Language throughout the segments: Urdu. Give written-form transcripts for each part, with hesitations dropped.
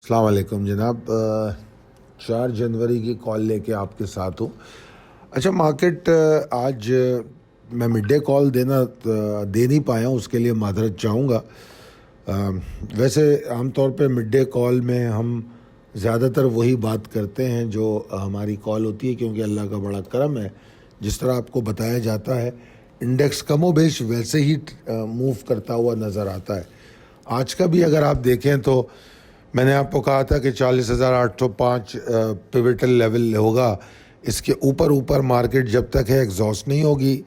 السلام علیکم جناب، 4 جنوری کی کال لے کے آپ کے ساتھ ہوں۔ اچھا، مارکیٹ آج میں مڈ ڈے کال دے نہیں پایا ہوں، اس کے لیے معذرت چاہوں گا۔ ویسے عام طور پہ مڈ ڈے کال میں ہم زیادہ تر وہی بات کرتے ہیں جو ہماری کال ہوتی ہے، کیونکہ اللہ کا بڑا کرم ہے، جس طرح آپ کو بتایا جاتا ہے انڈیکس کم و بیش ویسے ہی موو کرتا ہوا نظر آتا ہے۔ آج کا بھی اگر آپ دیکھیں تو میں نے آپ کو کہا تھا کہ 40,805 پیوٹل لیول ہوگا، اس کے اوپر مارکیٹ جب تک ہے ایگزاسٹ نہیں ہوگی،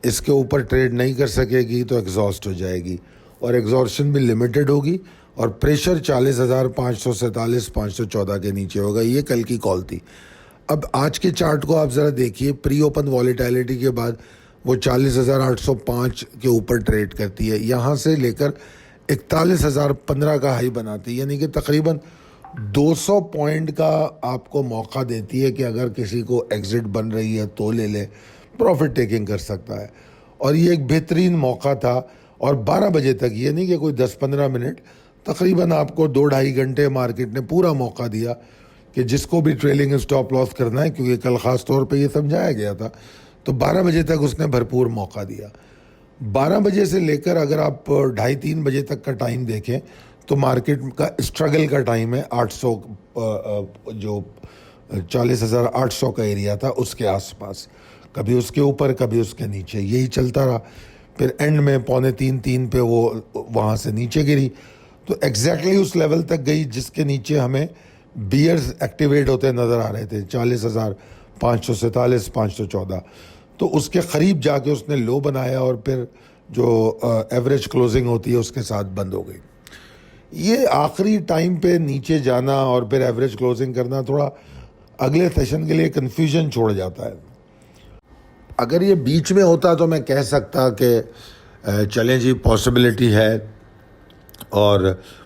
اس کے اوپر ٹریڈ نہیں کر سکے گی تو ایگزاسٹ ہو جائے گی، اور ایگزاسشن بھی لمیٹڈ ہوگی، اور پریشر 40,547 514 کے نیچے ہوگا۔ یہ کل کی کال تھی۔ اب آج کے چارٹ کو آپ ذرا دیکھیے، پری اوپن والیٹیلٹی کے بعد وہ 40,805 کے اوپر ٹریڈ کرتی ہے، یہاں سے لے کر 41,015 کا ہائی بناتی ہے، یعنی کہ تقریباً 200 پوائنٹ کا آپ کو موقع دیتی ہے کہ اگر کسی کو ایگزٹ بن رہی ہے تو لے لے، پروفٹ ٹیکنگ کر سکتا ہے۔ اور یہ ایک بہترین موقع تھا، اور 12 بجے تک، یہ نہیں کہ کوئی 10-15 منٹ، تقریباً آپ کو 2-2.5 گھنٹے مارکیٹ نے پورا موقع دیا کہ جس کو بھی ٹریلنگ اسٹاپ لاس کرنا ہے، کیونکہ کل خاص طور پہ یہ سمجھایا گیا تھا، تو 12 بجے تک اس نے بھرپور موقع دیا۔ 12 بجے سے لے کر اگر آپ 2:30-3 بجے تک کا ٹائم دیکھیں تو مارکیٹ کا اسٹرگل کا ٹائم ہے 800، جو 40,800 کا ایریا تھا اس کے آس پاس، کبھی اس کے اوپر کبھی اس کے نیچے، یہی چلتا رہا۔ پھر اینڈ میں 2:45-3 پہ وہ وہاں سے نیچے گری، تو ایگزیکٹلی اس لیول تک گئی جس کے نیچے ہمیں بیئرز ایکٹیویٹ ہوتے نظر آ رہے تھے، 40,547 514، تو اس کے قریب جا کے اس نے لو بنایا، اور پھر جو ایوریج کلوزنگ ہوتی ہے اس کے ساتھ بند ہو گئی۔ یہ آخری ٹائم پہ نیچے جانا اور پھر ایوریج کلوزنگ کرنا تھوڑا اگلے سیشن کے لیے کنفیوژن چھوڑ جاتا ہے۔ اگر یہ بیچ میں ہوتا تو میں کہہ سکتا کہ چلیں جی پاسبلٹی ہے، اور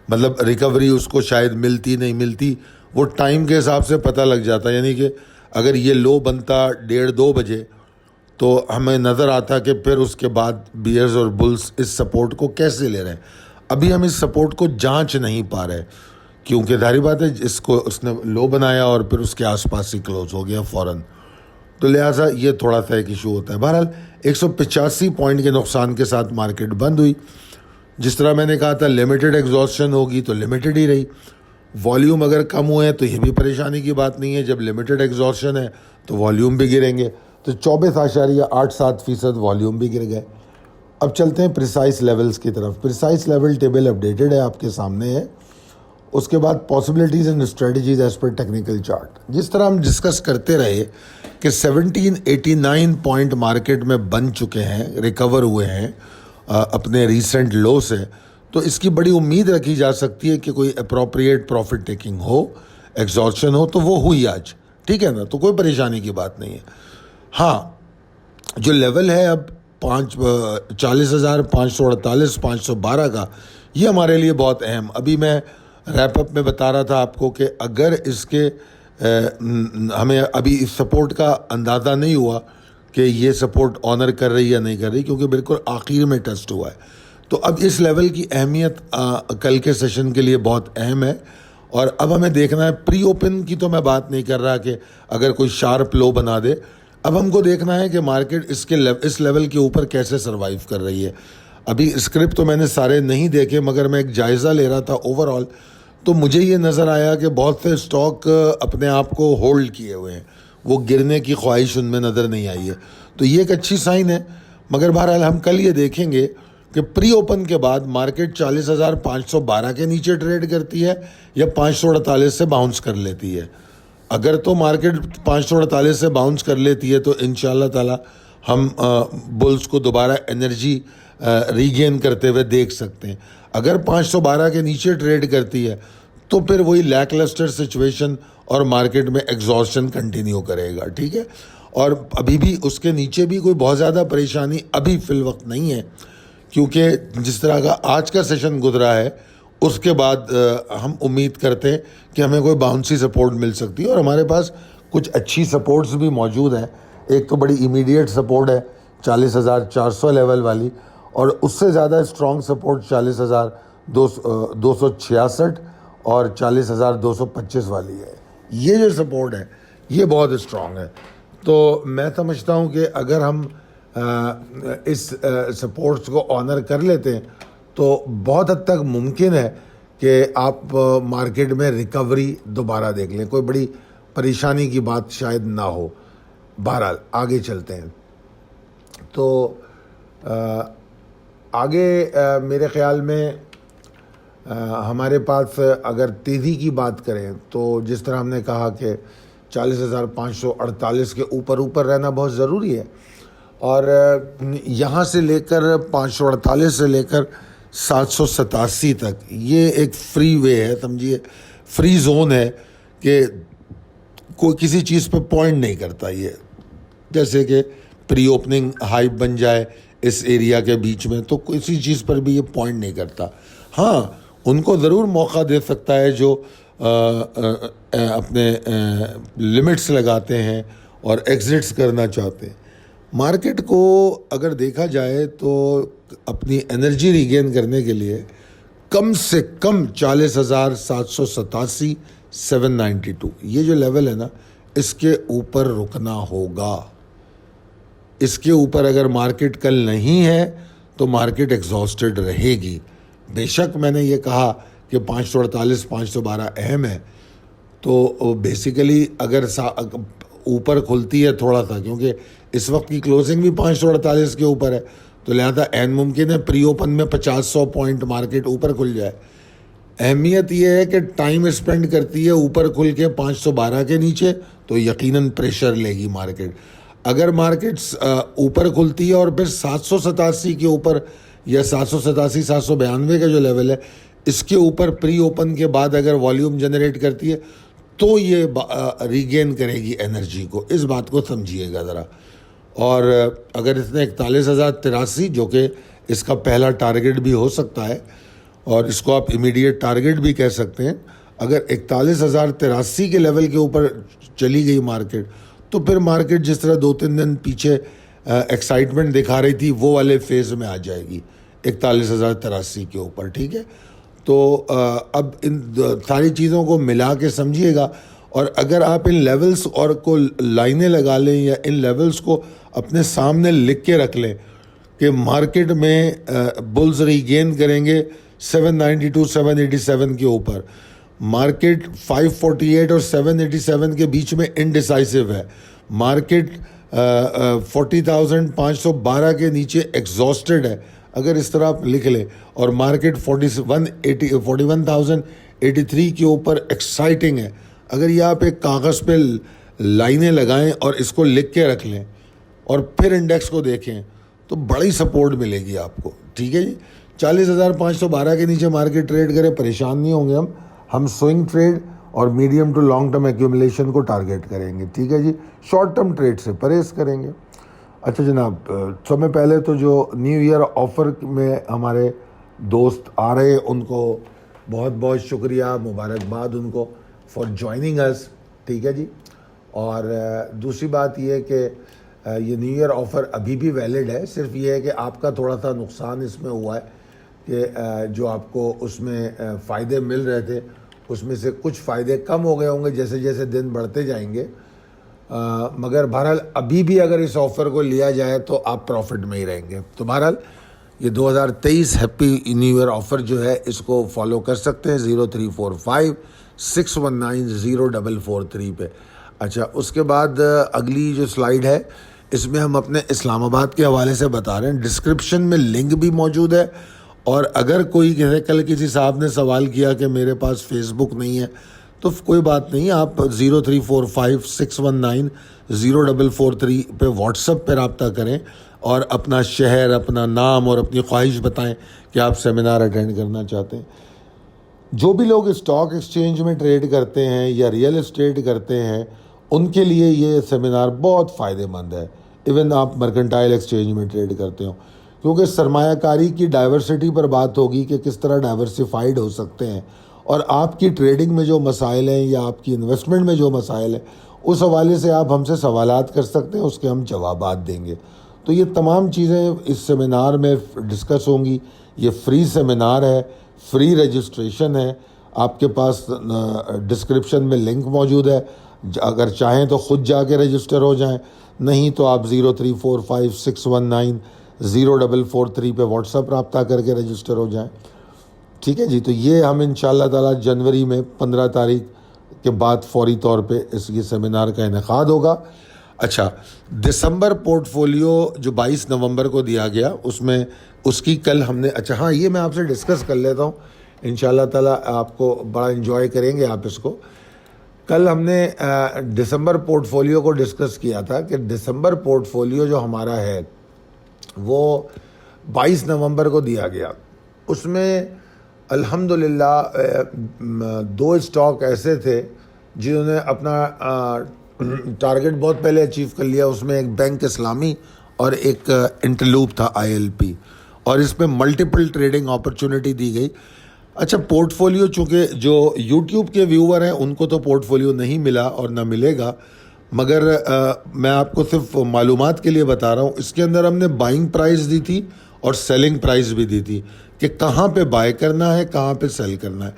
مطلب ریکوری اس کو شاید ملتی نہیں ملتی وہ ٹائم کے حساب سے پتہ لگ جاتا، یعنی کہ اگر یہ لو بنتا 1:30-2 بجے تو ہمیں نظر آتا کہ پھر اس کے بعد بیئرز اور بلز اس سپورٹ کو کیسے لے رہے ہیں۔ ابھی ہم اس سپورٹ کو جانچ نہیں پا رہے، کیونکہ ظاہری بات ہے اس نے لو بنایا اور پھر اس کے آس پاس ہی کلوز ہو گیا فوراً، تو لہٰذا یہ تھوڑا سا ایک ایشو ہوتا ہے۔ بہرحال 185 پوائنٹ کے نقصان کے ساتھ مارکیٹ بند ہوئی۔ جس طرح میں نے کہا تھا لمیٹڈ ایگزاسشن ہوگی تو لمیٹڈ ہی رہی، والیوم اگر کم ہوئے تو یہ بھی پریشانی کی بات نہیں ہے، جب لمیٹڈ ایگزاسشن ہے تو والیوم بھی گریں گے، تو 24.87% والیوم بھی گر گئے۔ اب چلتے ہیں پریسائز لیولز کی طرف۔ پریسائز لیول ٹیبل اپڈیٹڈ ہے، آپ کے سامنے ہے۔ اس کے بعد possibilities and strategies as per technical chart, جس طرح ہم ڈسکس کرتے رہے کہ 1789 پوائنٹ مارکیٹ میں بن چکے ہیں، ریکور ہوئے ہیں اپنے ریسنٹ لو سے، تو اس کی بڑی امید رکھی جا سکتی ہے کہ کوئی اپروپریٹ پروفٹ ٹیکنگ ہو، ایگزاسشن ہو، تو وہ ہوئی آج، ٹھیک ہے نا، تو کوئی پریشانی کی بات نہیں ہے۔ ہاں، جو لیول ہے اب 40,548 512 کا، یہ ہمارے لیے بہت اہم۔ ابھی میں ریپ اپ میں بتا رہا تھا آپ کو کہ اگر اس کے ہمیں ابھی اس سپورٹ کا اندازہ نہیں ہوا کہ یہ سپورٹ آنر کر رہی یا نہیں کر رہی، کیونکہ بالکل آخر میں ٹیسٹ ہوا ہے، تو اب اس لیول کی اہمیت کل کے سیشن کے لیے بہت اہم ہے۔ اور اب ہمیں دیکھنا ہے پری اوپن کی، تو میں بات نہیں کر رہا کہ اگر کوئی شارپ لو بنا دے، اب ہم کو دیکھنا ہے کہ مارکیٹ اس لیول کے اوپر کیسے سروائیو کر رہی ہے۔ ابھی اسکرپٹ تو میں نے سارے نہیں دیکھے، مگر میں ایک جائزہ لے رہا تھا اوور آل، تو مجھے یہ نظر آیا کہ بہت سے اسٹاک اپنے آپ کو ہولڈ کیے ہوئے ہیں، وہ گرنے کی خواہش ان میں نظر نہیں آئی ہے، تو یہ ایک اچھی سائن ہے۔ مگر بہرحال ہم کل یہ دیکھیں گے کہ پری اوپن کے بعد مارکیٹ 40,512 کے نیچے ٹریڈ کرتی ہے یا 548 سے باؤنس کر لیتی ہے۔ اگر تو مارکیٹ 548 سے باؤنس کر لیتی ہے تو انشاءاللہ تعالی ہم بلز کو دوبارہ انرجی ریگین کرتے ہوئے دیکھ سکتے ہیں۔ اگر 512 کے نیچے ٹریڈ کرتی ہے تو پھر وہی لیک لسٹر سچویشن اور مارکیٹ میں ایگزاسشن کنٹینیو کرے گا، ٹھیک ہے۔ اور ابھی بھی اس کے نیچے بھی کوئی بہت زیادہ پریشانی ابھی فی الوقت نہیں ہے، کیونکہ جس طرح کا آج کا سیشن گزرا ہے اس کے بعد ہم امید کرتے ہیں کہ ہمیں کوئی باؤنسی سپورٹ مل سکتی ہے، اور ہمارے پاس کچھ اچھی سپورٹس بھی موجود ہیں۔ ایک تو بڑی امیڈیٹ سپورٹ ہے 40,400 لیول والی، اور اس سے زیادہ اسٹرانگ سپورٹ 40,266 اور 40,225 والی ہے. یہ جو سپورٹ ہے یہ بہت اسٹرانگ ہے. تو میں سمجھتا ہوں کہ اگر ہم اس سپورٹس کو آنر کر لیتے ہیں تو بہت حد تک ممکن ہے کہ آپ مارکیٹ میں ریکوری دوبارہ دیکھ لیں. کوئی بڑی پریشانی کی بات شاید نہ ہو. بہرحال آگے چلتے ہیں. تو آگے میرے خیال میں ہمارے پاس اگر تیزی کی بات کریں تو جس طرح ہم نے کہا کہ 40,548 کے اوپر رہنا بہت ضروری ہے. اور یہاں سے لے کر 548 سے لے کر 787 تک یہ ایک فری وے ہے, سمجھیے فری زون ہے کہ کوئی کسی چیز پہ پوائنٹ نہیں کرتا. یہ جیسے کہ پری اوپننگ ہائی بن جائے اس ایریا کے بیچ میں تو کسی چیز پر بھی یہ پوائنٹ نہیں کرتا. ہاں ان کو ضرور موقع دے سکتا ہے جو اپنے لمٹس لگاتے ہیں اور ایگزٹس کرنا چاہتے ہیں. مارکیٹ کو اگر دیکھا جائے تو اپنی انرجی ریگین کرنے کے لیے کم سے کم 40,787 792 یہ جو لیول ہے نا اس کے اوپر رکنا ہوگا. اس کے اوپر اگر مارکیٹ کل نہیں ہے تو مارکیٹ ایگزاسٹڈ رہے گی. بے شک میں نے یہ کہا کہ 548 512 اہم ہے, تو بیسیکلی اگر اوپر کھلتی ہے تھوڑا سا, کیونکہ اس وقت کی کلوزنگ بھی 548 کے اوپر ہے, تو لہذا عین ممکن ہے پری اوپن میں 50-100 پوائنٹ مارکیٹ اوپر کھل جائے. اہمیت یہ ہے کہ ٹائم اسپینڈ کرتی ہے اوپر کھل کے 512 کے نیچے تو یقیناً پریشر لے گی مارکیٹ. اگر مارکیٹ اوپر کھلتی ہے اور پھر 787 کے اوپر یا 787 792 کا جو لیول ہے اس کے اوپر پری اوپن کے بعد اگر والیوم جنریٹ کرتی ہے تو یہ ریگین کرے گی انرجی کو. اس بات کو سمجھیے گا ذرا. اور اگر اس نے 41,083 جو کہ اس کا پہلا ٹارگٹ بھی ہو سکتا ہے اور اس کو آپ امیڈیٹ ٹارگٹ بھی کہہ سکتے ہیں, اگر 41,083 کے لیول کے اوپر چلی گئی مارکیٹ تو پھر مارکیٹ جس طرح 2-3 دن پیچھے ایکسائٹمنٹ دکھا رہی تھی وہ والے فیز میں آ جائے گی 41,083 کے اوپر. ٹھیک ہے, تو اب ان ساری چیزوں کو ملا کے سمجھیے گا. اور اگر آپ ان لیولز اور کو لائنیں لگا لیں یا ان لیولز کو اپنے سامنے لکھ کے رکھ لیں کہ مارکیٹ میں بلز ریگین کریں گے 792 787 کے اوپر, مارکیٹ 548 اور 787 کے بیچ میں انڈیسائسو ہے, مارکیٹ 40,512 کے نیچے ایگزاسٹڈ ہے. اگر اس طرح آپ لکھ لیں اور مارکیٹ 41,083 کے اوپر ایکسائٹنگ ہے, اگر یہ آپ ایک کاغذ پہ لائنیں لگائیں اور اس کو لکھ کے رکھ لیں اور پھر انڈیکس کو دیکھیں تو بڑی سپورٹ ملے گی آپ کو. ٹھیک ہے جی, 40,512 کے نیچے مارکیٹ ٹریڈ کرے پریشان نہیں ہوں گے ہم سوئنگ ٹریڈ اور medium to long term accumulation کو ٹارگیٹ کریں گے. ٹھیک ہے جی, شارٹ ٹرم ٹریڈ سے پرہیز کریں گے. اچھا جناب, سب میں پہلے تو جو نیو ایئر آفر میں ہمارے دوست آ رہے ان کو بہت بہت شکریہ, مبارکباد ان کو فار جوائننگ اس. ٹھیک ہے جی, اور دوسری بات یہ ہے کہ یہ نیو ایئر آفر ابھی بھی ویلڈ ہے. صرف یہ ہے کہ آپ کا تھوڑا سا نقصان اس میں ہوا ہے کہ جو آپ کو اس میں فائدے مل رہے تھے اس میں سے کچھ فائدے کم ہو گئے ہوں گے جیسے جیسے دن بڑھتے جائیں گے, مگر بہرحال ابھی بھی اگر اس آفر کو لیا جائے تو آپ پروفٹ میں ہی رہیں گے. تو بہرحال یہ 2023 ہیپی نیو ایئر آفر جو ہے اس کو فالو کر سکتے ہیں 0345 619 0443 پہ. اچھا, اس کے بعد اگلی جو سلائیڈ ہے اس میں ہم اپنے اسلام آباد کے حوالے سے بتا رہے ہیں. ڈسکرپشن میں لنک بھی موجود ہے, اور اگر کوئی کل کسی صاحب نے سوال کیا کہ میرے پاس فیس بک نہیں ہے تو کوئی بات نہیں, آپ 0345 619 0443 پہ واٹس ایپ پہ رابطہ کریں اور اپنا شہر, اپنا نام اور اپنی خواہش بتائیں کہ آپ سیمینار اٹینڈ کرنا چاہتے ہیں. جو بھی لوگ اسٹاک ایکسچینج میں ٹریڈ کرتے ہیں یا ریئل اسٹیٹ کرتے ہیں ان کے لیے یہ سیمینار بہت فائدہ مند ہے. ایون آپ مرکنٹائل ایکسچینج میں ٹریڈ کرتے ہوں, کیونکہ سرمایہ کاری کی ڈائیورسٹی پر بات ہوگی کہ کس طرح ڈائیورسیفائڈ ہو سکتے ہیں, اور آپ کی ٹریڈنگ میں جو مسائل ہیں یا آپ کی انویسٹمنٹ میں جو مسائل ہیں اس حوالے سے آپ ہم سے سوالات کر سکتے ہیں, اس کے ہم جوابات دیں گے. تو یہ تمام چیزیں اس سیمینار میں ڈسکس ہوں گی. یہ فری سیمینار ہے, فری رجسٹریشن ہے. آپ کے پاس ڈسکرپشن میں لنک موجود ہے, اگر چاہیں تو خود جا کے رجسٹر ہو جائیں, نہیں تو آپ 0345619043 پہ واٹس ایپ رابطہ کر کے رجسٹر ہو جائیں. ٹھیک ہے جی. تو یہ ہم انشاءاللہ تعالی جنوری میں 15 تاریخ کے بعد فوری طور پہ اس کی سیمینار کا انعقاد ہوگا. اچھا, دسمبر پورٹ فولیو جو 22 نومبر کو دیا گیا, اس کی کل ہم نے, اچھا ہاں یہ میں آپ سے ڈسکس کر لیتا ہوں, انشاءاللہ تعالی آپ کو بڑا انجوائے کریں گے آپ اس کو. کل ہم نے دسمبر پورٹ فولیو کو ڈسکس کیا تھا کہ دسمبر پورٹ فولیو جو ہمارا ہے وہ 22 نومبر کو دیا گیا. اس میں الحمدللہ 2 اسٹاک ایسے تھے جنہوں نے اپنا ٹارگٹ بہت پہلے اچیو کر لیا. اس میں ایک بینک اسلامی اور ایک انٹرلوپ تھا ILP, اور اس میں ملٹیپل ٹریڈنگ اپرچونٹی دی گئی. اچھا, پورٹ فولیو چونکہ جو یوٹیوب کے ویور ہیں ان کو تو پورٹ فولیو نہیں ملا اور نہ ملے گا, مگر میں آپ کو صرف معلومات کے لیے بتا رہا ہوں. اس کے اندر ہم نے بائنگ پرائز دی تھی اور سیلنگ پرائز بھی دی تھی کہ کہاں پہ بائی کرنا ہے, کہاں پہ سیل کرنا ہے.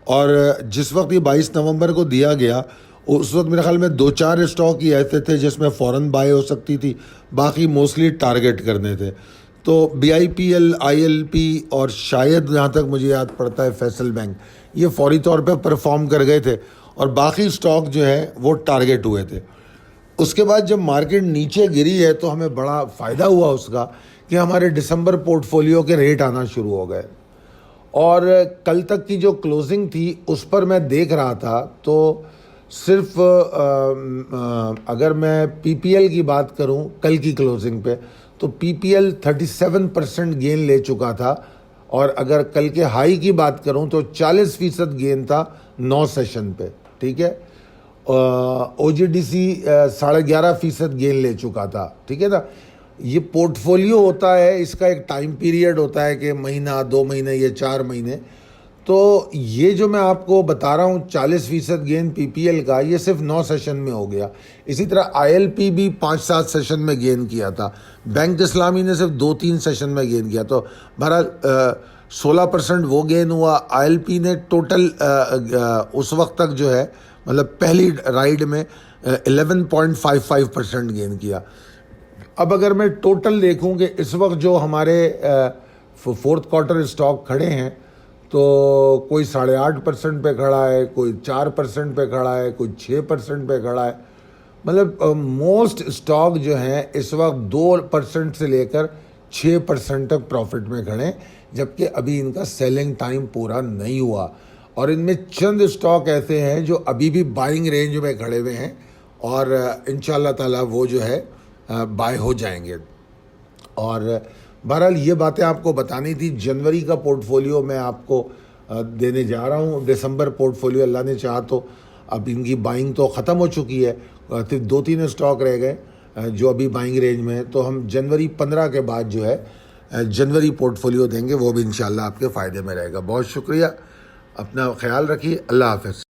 اور جس وقت یہ 22 نومبر کو دیا گیا اس وقت میرے خیال میں 2-4 اسٹاک ہی ایسے تھے جس میں فوراً بائی ہو سکتی تھی, باقی موسٹلی ٹارگٹ کرنے تھے. تو BIPL, ILP اور شاید جہاں تک مجھے یاد پڑتا ہے فیصل بینک, یہ فوری طور پہ پرفارم کر گئے تھے, اور باقی اسٹاک جو ہیں وہ ٹارگٹ ہوئے تھے. اس کے بعد جب مارکیٹ نیچے گری ہے تو ہمیں بڑا فائدہ ہوا اس کا کہ ہمارے دسمبر پورٹ فولیو کے ریٹ آنا شروع ہو گئے. اور کل تک کی جو کلوزنگ تھی اس پر میں دیکھ رہا تھا تو صرف اگر میں PPL کی بات کروں کل کی کلوزنگ پہ تو PPL 37% گین لے چکا تھا, اور اگر کل کے ہائی کی بات کروں تو 40% گین تھا 9 سیشن پہ. ٹھیک ہے, OGDC 11.5% گین لے چکا تھا. ٹھیک ہے نا. یہ پورٹ فولیو ہوتا ہے, اس کا ایک ٹائم پیریڈ ہوتا ہے کہ مہینہ, 2 مہینے یا 4 مہینے. تو یہ جو میں آپ کو بتا رہا ہوں 40% گین PPL کا, یہ صرف 9 سیشن میں ہو گیا. اسی طرح ILP بھی 5-7 سیشن میں گین کیا تھا. بینک اسلامی نے صرف 2-3 سیشن میں گین کیا. تو بہرحال 16% وہ گین ہوا. ILP نے ٹوٹل اس وقت تک جو ہے مطلب پہلی رائڈ میں 11.55% گین کیا. اب اگر میں ٹوٹل دیکھوں کہ اس وقت جو ہمارے 4th کوارٹر اسٹاک کھڑے ہیں تو کوئی 8.5% پہ کھڑا ہے, کوئی 4% پہ کھڑا ہے, کوئی 6% پہ کھڑا ہے. مطلب موسٹ اسٹاک جو ہیں اس وقت 2% سے لے کر 6% تک پروفٹ میں کھڑے ہیں, جبکہ ابھی ان کا سیلنگ ٹائم پورا نہیں ہوا. اور ان میں چند اسٹاک ایسے ہیں جو ابھی بھی بائنگ رینج میں کھڑے ہوئے ہیں, اور انشاءاللہ تعالی وہ جو ہے بائی ہو جائیں گے. اور بہرحال یہ باتیں آپ کو بتانی تھی. جنوری کا پورٹ فولیو میں آپ کو دینے جا رہا ہوں. دسمبر پورٹ فولیو اللہ نے چاہا تو اب ان کی بائنگ تو ختم ہو چکی ہے, صرف 2-3 اسٹاک رہ گئے جو ابھی بائنگ رینج میں ہے. تو ہم جنوری 15 کے بعد جو ہے جنوری پورٹ فولیو دیں گے, وہ بھی انشاءاللہ آپ کے فائدے میں رہے گا. بہت شکریہ, اپنا خیال رکھیے, اللہ حافظ.